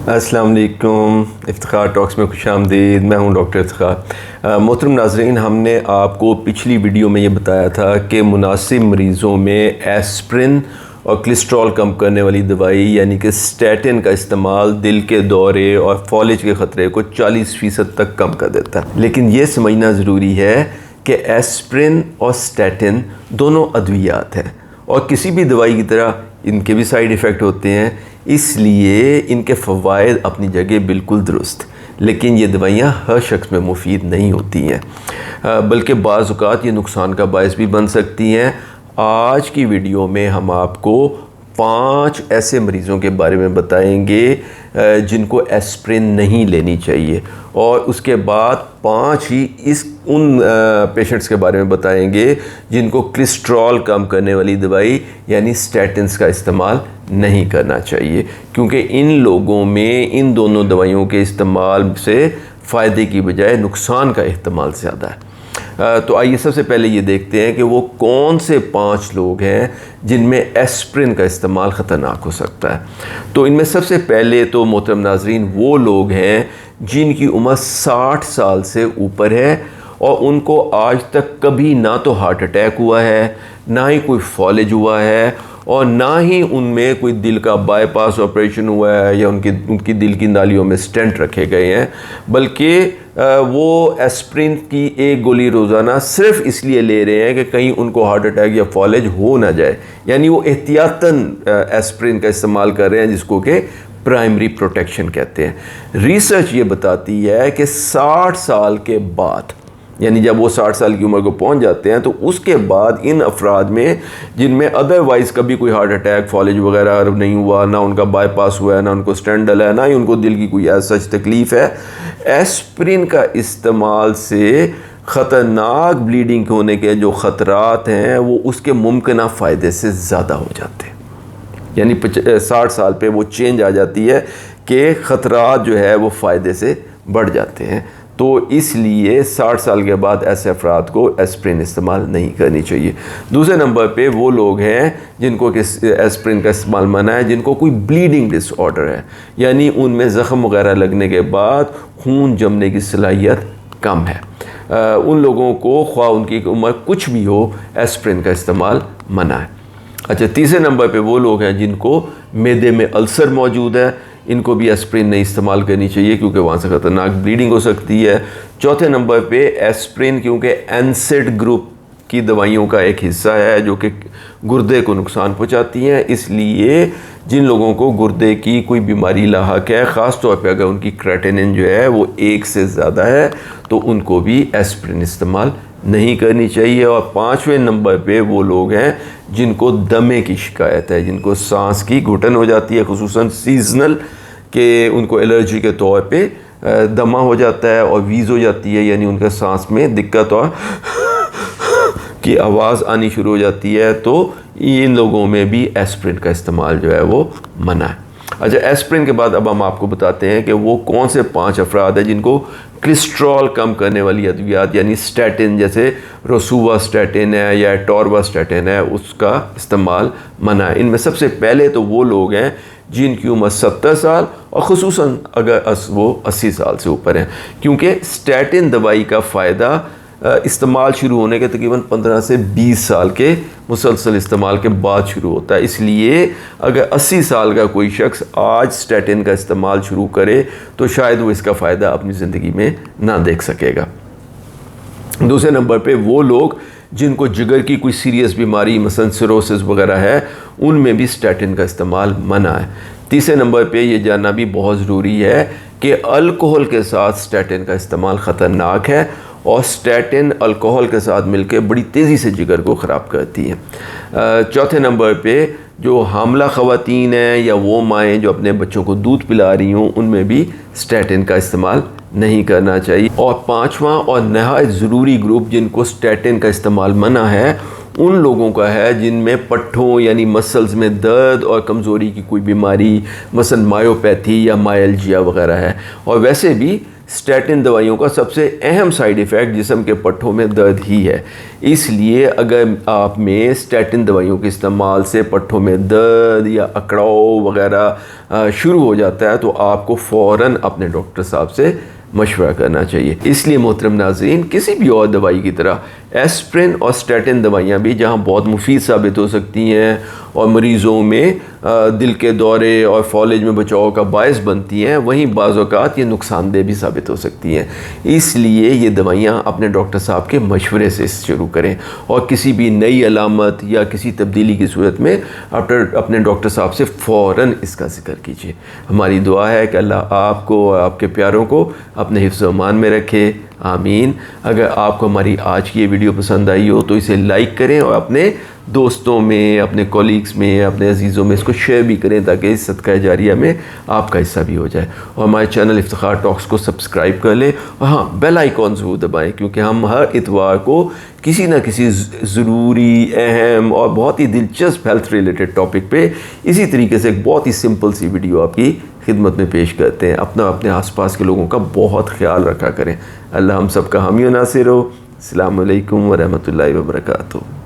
السلام علیکم، افتخار ٹاکس میں خوش آمدید۔ میں ہوں ڈاکٹر افتخار۔ محترم ناظرین، ہم نے آپ کو پچھلی ویڈیو میں یہ بتایا تھا کہ مناسب مریضوں میں ایسپرن اور کولیسٹرول کم کرنے والی دوائی یعنی کہ اسٹیٹن کا استعمال دل کے دورے اور فالج کے خطرے کو 40% تک کم کر دیتا ہے۔ لیکن یہ سمجھنا ضروری ہے کہ ایسپرن اور اسٹیٹن دونوں ادویات ہیں اور کسی بھی دوائی کی طرح ان کے بھی سائیڈ ایفیکٹ ہوتے ہیں، اس لیے ان کے فوائد اپنی جگہ بالکل درست، لیکن یہ دوائیاں ہر شخص میں مفید نہیں ہوتی ہیں، بلکہ بعض اوقات یہ نقصان کا باعث بھی بن سکتی ہیں۔ آج کی ویڈیو میں ہم آپ کو 5 ایسے مریضوں کے بارے میں بتائیں گے جن کو ایسپرن نہیں لینی چاہیے، اور اس کے بعد 5 ہی ان پیشنٹس کے بارے میں بتائیں گے جن کو کولیسٹرول کم کرنے والی دوائی یعنی اسٹیٹنز کا استعمال نہیں کرنا چاہیے، کیونکہ ان لوگوں میں ان دونوں دوائیوں کے استعمال سے فائدے کی بجائے نقصان کا احتمال زیادہ ہے۔ تو آئیے سب سے پہلے یہ دیکھتے ہیں کہ وہ کون سے 5 لوگ ہیں جن میں ایسپرن کا استعمال خطرناک ہو سکتا ہے۔ تو ان میں سب سے پہلے تو محترم ناظرین وہ لوگ ہیں جن کی عمر 60 سال سے اوپر ہے اور ان کو آج تک کبھی نہ تو ہارٹ اٹیک ہوا ہے، نہ ہی کوئی فالج ہوا ہے، اور نہ ہی ان میں کوئی دل کا بائی پاس آپریشن ہوا ہے یا ان کی دل کی نالیوں میں سٹینٹ رکھے گئے ہیں، بلکہ وہ ایسپرین کی ایک گولی روزانہ صرف اس لیے لے رہے ہیں کہ کہیں ان کو ہارٹ اٹیک یا فالج ہو نہ جائے، یعنی وہ احتیاطاً ایسپرین کا استعمال کر رہے ہیں، جس کو کہ پرائمری پروٹیکشن کہتے ہیں۔ ریسرچ یہ بتاتی ہے کہ 60 سال کے بعد، یعنی جب وہ 60 سال کی عمر کو پہنچ جاتے ہیں، تو اس کے بعد ان افراد میں جن میں ادروائز کبھی کوئی ہارٹ اٹیک فالج وغیرہ نہیں ہوا، نہ ان کا بائی پاس ہوا ہے، نہ ان کو سٹینٹ ڈلا ہے، نہ ہی ان کو دل کی کوئی ایسا تکلیف ہے، ایسپرین کا استعمال سے خطرناک بلیڈنگ ہونے کے جو خطرات ہیں وہ اس کے ممکنہ فائدے سے زیادہ ہو جاتے ہیں۔ یعنی 60 سال پہ وہ چینج آ جاتی ہے کہ خطرات جو ہے وہ فائدے سے بڑھ جاتے ہیں، تو اس لیے 60 سال کے بعد ایسے افراد کو ایسپرین استعمال نہیں کرنی چاہیے۔ دوسرے نمبر پہ وہ لوگ ہیں جن کو ایسپرین کا استعمال منع ہے، جن کو کوئی بلیڈنگ ڈس آرڈر ہے، یعنی ان میں زخم وغیرہ لگنے کے بعد خون جمنے کی صلاحیت کم ہے، ان لوگوں کو خواہ ان کی عمر کچھ بھی ہو ایسپرین کا استعمال منع ہے۔ اچھا، تیسرے نمبر پہ وہ لوگ ہیں جن کو معدے میں السر موجود ہے، ان کو بھی ایسپرین نہیں استعمال کرنی چاہیے کیونکہ وہاں سے خطرناک بلیڈنگ ہو سکتی ہے۔ چوتھے نمبر پہ ایسپرین کیونکہ NSAID گروپ کی دوائیوں کا ایک حصہ ہے جو کہ گردے کو نقصان پہنچاتی ہیں، اس لیے جن لوگوں کو گردے کی کوئی بیماری لاحق ہے، خاص طور پہ اگر ان کی کریٹینن جو ہے وہ 1 سے زیادہ ہے، تو ان کو بھی ایسپرین استعمال نہیں کرنی چاہیے۔ اور 5ویں نمبر پہ وہ لوگ ہیں جن کو دمے کی شکایت ہے، جن کو سانس کی گھٹن ہو جاتی ہے، خصوصاً سیزنل، کہ ان کو الرجی کے طور پہ دمہ ہو جاتا ہے اور ویز ہو جاتی ہے، یعنی ان کا سانس میں دقت اور کی آواز آنی شروع ہو جاتی ہے، تو ان لوگوں میں بھی ایسپرین کا استعمال جو ہے وہ منع ہے۔ اچھا، ایسپرین کے بعد اب ہم آپ کو بتاتے ہیں کہ وہ کون سے 5 افراد ہیں جن کو کولیسٹرول کم کرنے والی ادویات یعنی اسٹیٹن، جیسے روسوا اسٹیٹن ہے یا ٹوروا اسٹیٹن ہے، اس کا استعمال منع ہے۔ ان میں سب سے پہلے تو وہ لوگ ہیں جن کی عمر 70 سال اور خصوصاً اگر وہ 80 سال سے اوپر ہیں، کیونکہ اسٹیٹن دوائی کا فائدہ استعمال شروع ہونے کے تقریباً 15 سے 20 سال کے مسلسل استعمال کے بعد شروع ہوتا ہے، اس لیے اگر 80 سال کا کوئی شخص آج اسٹیٹن کا استعمال شروع کرے تو شاید وہ اس کا فائدہ اپنی زندگی میں نہ دیکھ سکے گا۔ دوسرے نمبر پہ وہ لوگ جن کو جگر کی کوئی سیریس بیماری مثلا سیروسس وغیرہ ہے، ان میں بھی اسٹیٹن کا استعمال منع ہے۔ تیسرے نمبر پہ یہ جاننا بھی بہت ضروری ہے کہ الکوہل کے ساتھ اسٹیٹن کا استعمال خطرناک ہے، اور اسٹیٹن الکوہل کے ساتھ مل کے بڑی تیزی سے جگر کو خراب کرتی ہے۔ چوتھے نمبر پہ جو حاملہ خواتین ہیں یا وہ مائیں جو اپنے بچوں کو دودھ پلا رہی ہوں، ان میں بھی اسٹیٹن کا استعمال نہیں کرنا چاہیے۔ اور 5واں اور نہایت ضروری گروپ جن کو اسٹیٹن کا استعمال منع ہے، ان لوگوں کا ہے جن میں پٹھوں یعنی مسلز میں درد اور کمزوری کی کوئی بیماری مثلا مایوپیتھی یا مائلجیا وغیرہ ہے، اور ویسے بھی اسٹیٹن دوائیوں کا سب سے اہم سائیڈ ایفیکٹ جسم کے پٹھوں میں درد ہی ہے. اس لیے اگر آپ میں اسٹیٹن دوائیوں کے استعمال سے پٹھوں میں درد یا اکڑاؤ وغیرہ شروع ہو جاتا ہے تو آپ کو فوراً اپنے ڈاکٹر صاحب سے مشورہ کرنا چاہیے. اس لیے محترم ناظرین، کسی بھی اور دوائی کی طرح ایسپرن اور اسٹیٹن دوائیاں بھی جہاں بہت مفید ثابت ہو سکتی ہیں اور مریضوں میں دل کے دورے اور فالج میں بچاؤ کا باعث بنتی ہیں، وہیں بعض اوقات یہ نقصان دہ بھی ثابت ہو سکتی ہیں. اس لیے یہ دوائیاں اپنے ڈاکٹر صاحب کے مشورے سے شروع کریں، اور کسی بھی نئی علامت یا کسی تبدیلی کی صورت میں اپنے ڈاکٹر صاحب سے فوراً اس کا ذکر کیجیے. ہماری دعا ہے کہ اللہ آپ کو اور آپ کے پیاروں کو اپنے حفظ و امان میں رکھے، آمین. اگر آپ کو ہماری آج کی یہ ویڈیو پسند آئی ہو تو اسے لائک کریں اور اپنے دوستوں میں، اپنے کولیگز میں، اپنے عزیزوں میں اس کو شیئر بھی کریں تاکہ اس صدقہ جاریہ میں آپ کا حصہ بھی ہو جائے. اور ہمارے چینل افتخار ٹاکس کو سبسکرائب کر لیں، اور ہاں بیل آئیکن ضرور دبائیں، کیونکہ ہم ہر اتوار کو کسی نہ کسی ضروری، اہم اور بہت ہی دلچسپ ہیلتھ ریلیٹڈ ٹاپک پہ اسی طریقے سے ایک بہت ہی سمپل سی ویڈیو آپ کی خدمت میں پیش کرتے ہیں. اپنے آس پاس کے لوگوں کا بہت خیال رکھا کریں. اللہ ہم سب کا حامی و ناصر ہو. السلام علیکم ورحمۃ اللہ وبرکاتہ.